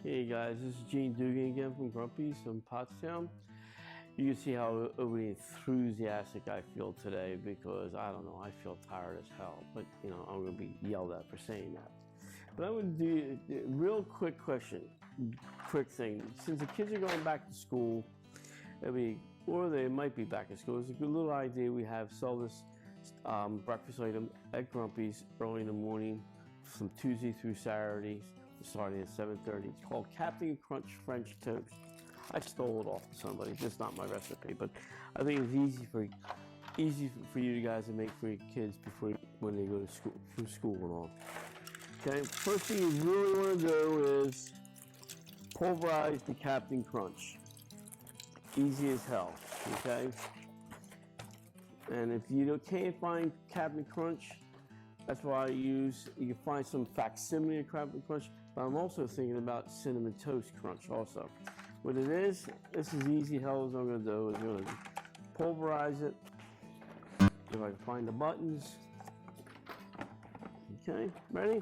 Hey guys, this is Gene Dugan again from Grumpy's from Pottstown. You can see how overly enthusiastic I feel today because, I don't know, I feel tired as hell. But, you know, I'm going to be yelled at for saying that. But I would do a real quick question, quick thing. Since the kids are going back to school, or they might be back at school, it's a good little idea we have sell this breakfast item at Grumpy's early in the morning from Tuesday through Saturday, starting at 7:30. It's called Captain Crunch French Toast. I stole it off of somebody. It's not my recipe, but I think it's easy for you guys to make for your kids when they go to school, through school and all. Okay, first thing you really want to do is pulverize the Captain Crunch. Easy as hell. Okay, and if you can't find Captain Crunch, that's why you can find some facsimile of Captain Crunch, but I'm also thinking about Cinnamon Toast Crunch also. What it is, this is easy hell as I'm going to do, is I'm going to pulverize it, if I can find the buttons. Okay, ready?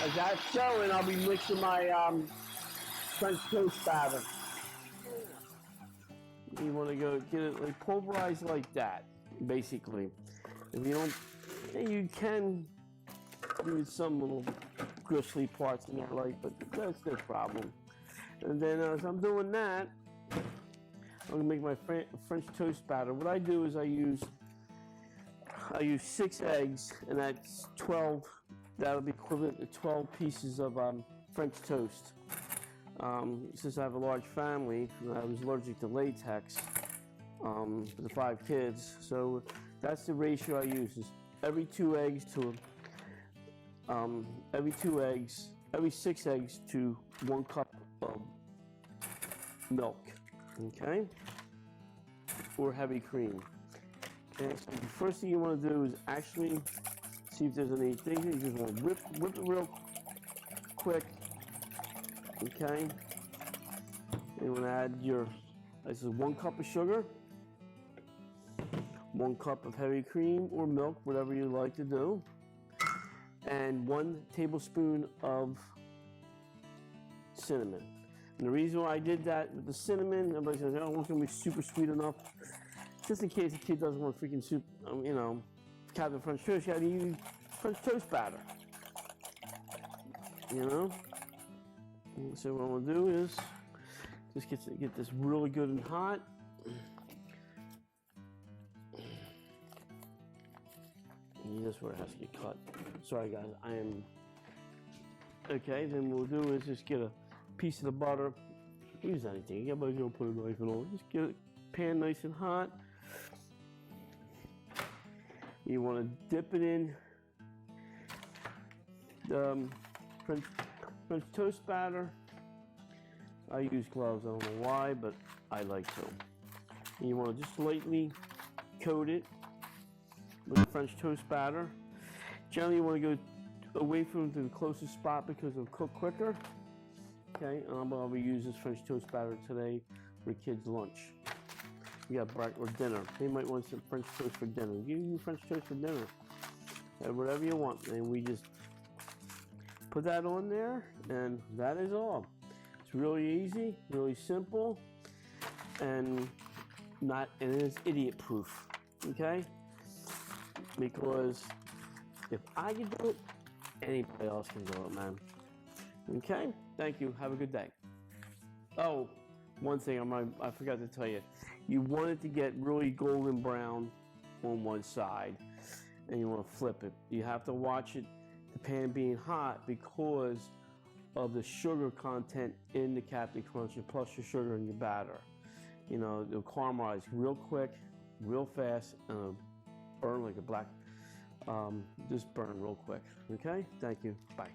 As that's showing, I'll be mixing my French toast batter. You want to go get it like pulverized like that, basically. If you don't, you can use some little gristly parts in there, but that's no problem. And then as I'm doing that, I'm gonna make my French toast batter. What I do is I use 6 eggs, and that's 12. That'll be equivalent to 12 pieces of French toast. Since I have a large family, I was allergic to latex for the 5 kids, so that's the ratio I use. Is every 6 eggs to 1 cup of milk, okay, or heavy cream. And so the first thing you want to do is actually see if there's anything. You just want to whip it real quick. Okay, you want to add this is 1 cup of sugar, 1 cup of heavy cream or milk, whatever you like to do, and 1 tablespoon of cinnamon. And the reason why I did that with the cinnamon, everybody says, oh, it's going to be super sweet enough. Just in case the kid doesn't want freaking soup, you know, Captain French Toast, you got to use French toast batter, you know. So what I'm going to do is just get this really good and hot. And this is where it has to get cut. Sorry guys, okay, then what we'll do is just get a piece of the butter. Use anything, everybody's going to put a knife in all. Just get a pan nice and hot. You want to dip it in the French toast batter. I use gloves, I don't know why, but I like to. And you want to just lightly coat it with the French toast batter. Generally, you want to go away from the closest spot because it'll cook quicker. Okay, and I'm going to use this French toast batter today for kids' lunch. We got breakfast or dinner. They might want some French toast for dinner. Give you French toast for dinner. Whatever you want. And we just put that on there, and that is all. It's really easy, really simple, and it is idiot proof. Okay? Because if I can do it, anybody else can do it, man. Okay? Thank you. Have a good day. Oh, one thing I forgot to tell you. You want it to get really golden brown on one side, and you want to flip it. You have to watch it, the pan being hot, because of the sugar content in the Captain Crunch, and plus your sugar in your batter. You know, it'll caramelize real quick, real fast, and it'll burn like a black, just burn real quick. Okay? Thank you. Bye.